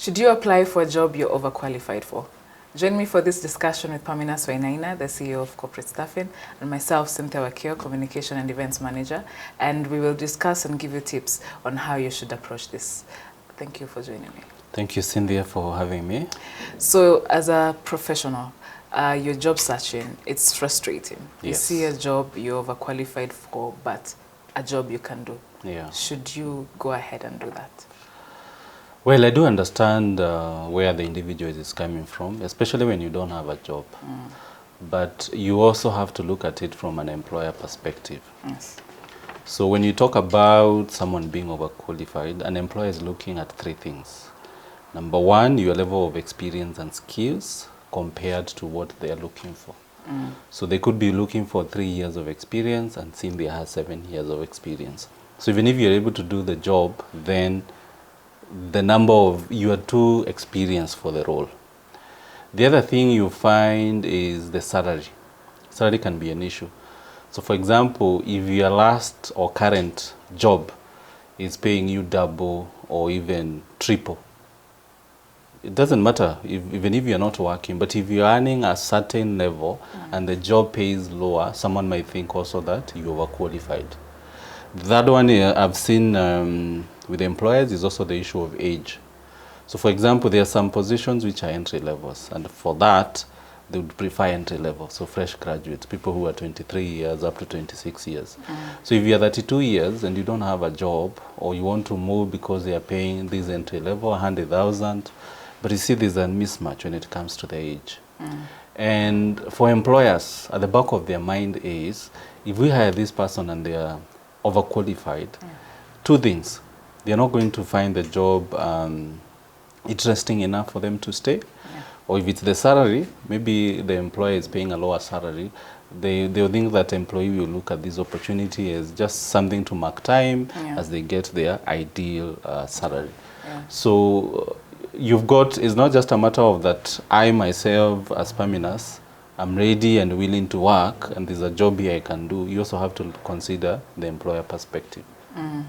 Should you apply for a job you're overqualified for? Join me for this discussion with Pamina Swainaina, the CEO of Corporate Staffing, and myself, Cynthia Wakio, Communication and Events Manager, and we will discuss and give you tips on how you should approach this. Thank you for joining me. Thank you, Cynthia, for having me. So, as a professional, you're job searching, it's frustrating. Yes. You see a job you're overqualified for, but a job you can do. Yeah. Should you go ahead and do that? Well, I do understand where the individual is coming from, especially when you don't have a job. But you also have to look at it from an employer perspective. Yes. So when you talk about someone being overqualified, an employer is looking at three things. Number one, your level of experience and skills compared to what they are looking for. So they could be looking for 3 years of experience and Cynthia has 7 years of experience. So even if you're able to do the job, then the number of, you are too experienced for the role. The other thing you find is the salary. Salary can be an issue. So for example, if your last or current job is paying you double or even triple, it doesn't matter even if you're not working, but if you're earning a certain level and the job pays lower, someone might think also that you're overqualified. That one I've seen with employers is also the issue of age. So for example, there are some positions which are entry levels, and for that, they would prefer entry level, so fresh graduates, people who are 23 years up to 26 years. So if you're 32 years and you don't have a job, or you want to move because they are paying this entry level, 100,000, but you see there's a mismatch when it comes to the age. And for employers, at the back of their mind is, if we hire this person and they are overqualified, two things. They're not going to find the job interesting enough for them to stay. Or if it's the salary, maybe the employer is paying a lower salary, they'll think that employee will look at this opportunity as just something to mark time as they get their ideal salary. So you've got, it's not just a matter of that I myself as Paminas, I'm ready and willing to work and there's a job here I can do. You also have to consider the employer perspective.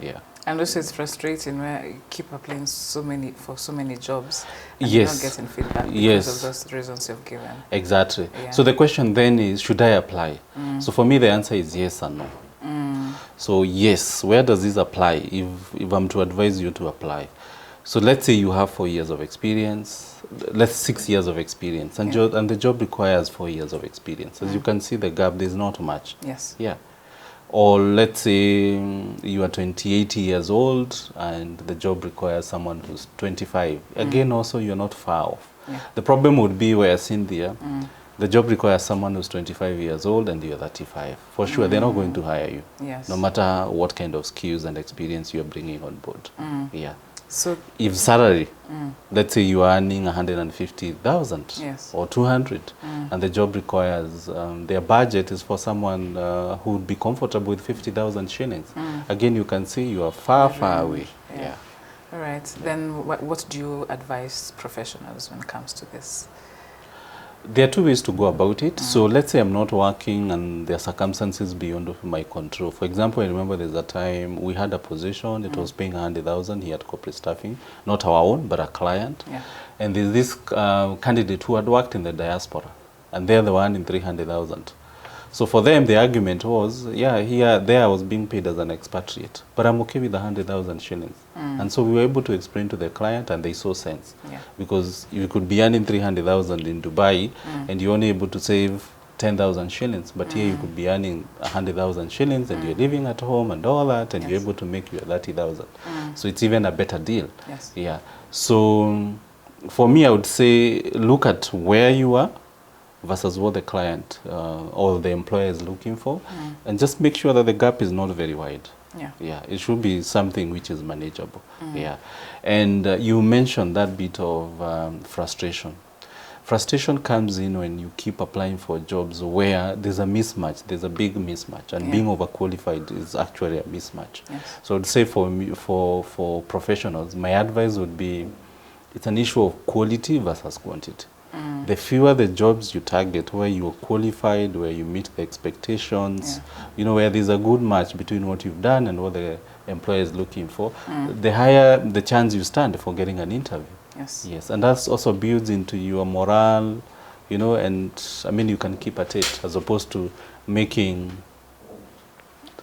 Yeah. And also it's frustrating where you keep applying for so many jobs and you're not getting feedback because of those reasons you've given. Exactly. So the question then is, should I apply? So for me the answer is yes and no. So yes, where does this apply if I'm to advise you to apply? So let's say you have 4 years of experience, let's 6 years of experience, and, and the job requires 4 years of experience. As you can see the gap, there's not much. Yes. Yeah. Or let's say you are 28 years old and the job requires someone who's 25. Again, also you're not far off. The problem would be where Cynthia, the job requires someone who's 25 years old and you're 35. For sure, they're not going to hire you. Yes. No matter what kind of skills and experience you're bringing on board. Yeah. So if salary, let's say you are earning 150,000 or 200, and the job requires, their budget is for someone who would be comfortable with 50,000 shillings. Again, you can see you are far away. Yeah. All right. Then what do you advise professionals when it comes to this? There are two ways to go about it. So let's say I'm not working and there are circumstances beyond my control. For example, I remember there's a time we had a position, it was paying 100,000 here at Corporate Staffing, not our own, but a client. And there's this candidate who had worked in the diaspora, and they're the one in 300,000. So for them, the argument was, there I was being paid as an expatriate, but I'm okay with 100,000 shillings. And so we were able to explain to the client and they saw sense. Because you could be earning 300,000 in Dubai and you're only able to save 10,000 shillings, but here you could be earning 100,000 shillings and you're living at home and all that, and you're able to make your 30,000. So it's even a better deal. Yeah. So for me, I would say, look at where you are versus what the client or the employer is looking for, and just make sure that the gap is not very wide. It should be something which is manageable. And you mentioned that bit of frustration. Frustration comes in when you keep applying for jobs where there's a mismatch, there's a big mismatch, and being overqualified is actually a mismatch. So I'd say for me, for professionals, my advice would be, it's an issue of quality versus quantity. The fewer the jobs you target where you're qualified, where you meet the expectations, you know, where there's a good match between what you've done and what the employer is looking for, the higher the chance you stand for getting an interview. Yes. Yes, and that also builds into your morale, you know, and I mean, you can keep at it as opposed to making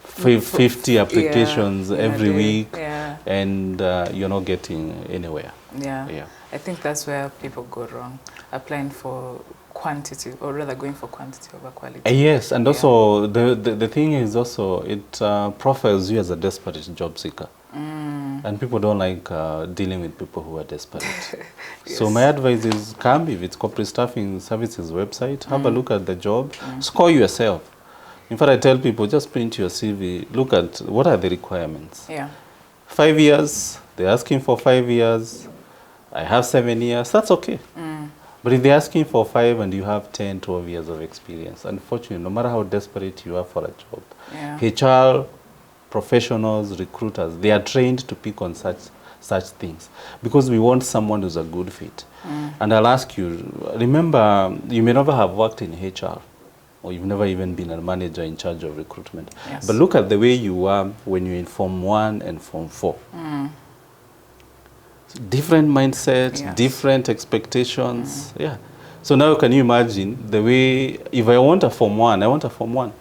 50 applications in a every day. week, Yeah. and you're not getting anywhere. Yeah. Yeah. I think that's where people go wrong, applying for quantity, or rather going for quantity over quality. Yes, and also the thing is also it profiles you as a desperate job seeker. And people don't like dealing with people who are desperate. Yes. So my advice is come, if it's corporate staffing services website, have a look at the job, score yourself. In fact, I tell people, just print your CV, look at what are the requirements. Yeah. 5 years, they're asking for 5 years, I have 7 years, that's okay. But if they're asking for 5 and you have 10, 12 years of experience, unfortunately, no matter how desperate you are for a job, HR professionals, recruiters, they are trained to pick on such things because we want someone who's a good fit. And I'll ask you, remember, you may never have worked in HR, or you've never even been a manager in charge of recruitment. Yes. But look at the way you were when you're in Form 1 and Form 4. Different mindset, Yes. different expectations. Yeah. So now can you imagine the way, if I want a Form 1, I want a Form 1.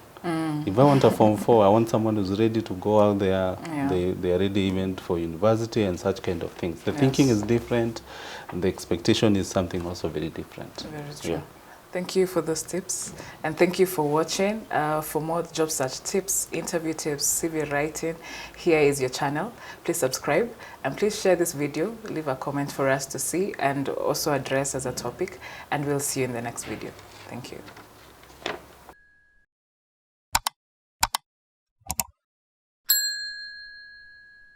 If I want a Form 4, I want someone who's ready to go out there. Yeah. They are ready even for university and such kind of things. The Yes. thinking is different, and the expectation is something also very different. Very true. Yeah. Thank you for those tips, and thank you for watching. For more job search tips, interview tips, CV writing, here is your channel. Please subscribe, and please share this video, leave a comment for us to see, and also address as a topic, and we'll see you in the next video. Thank you.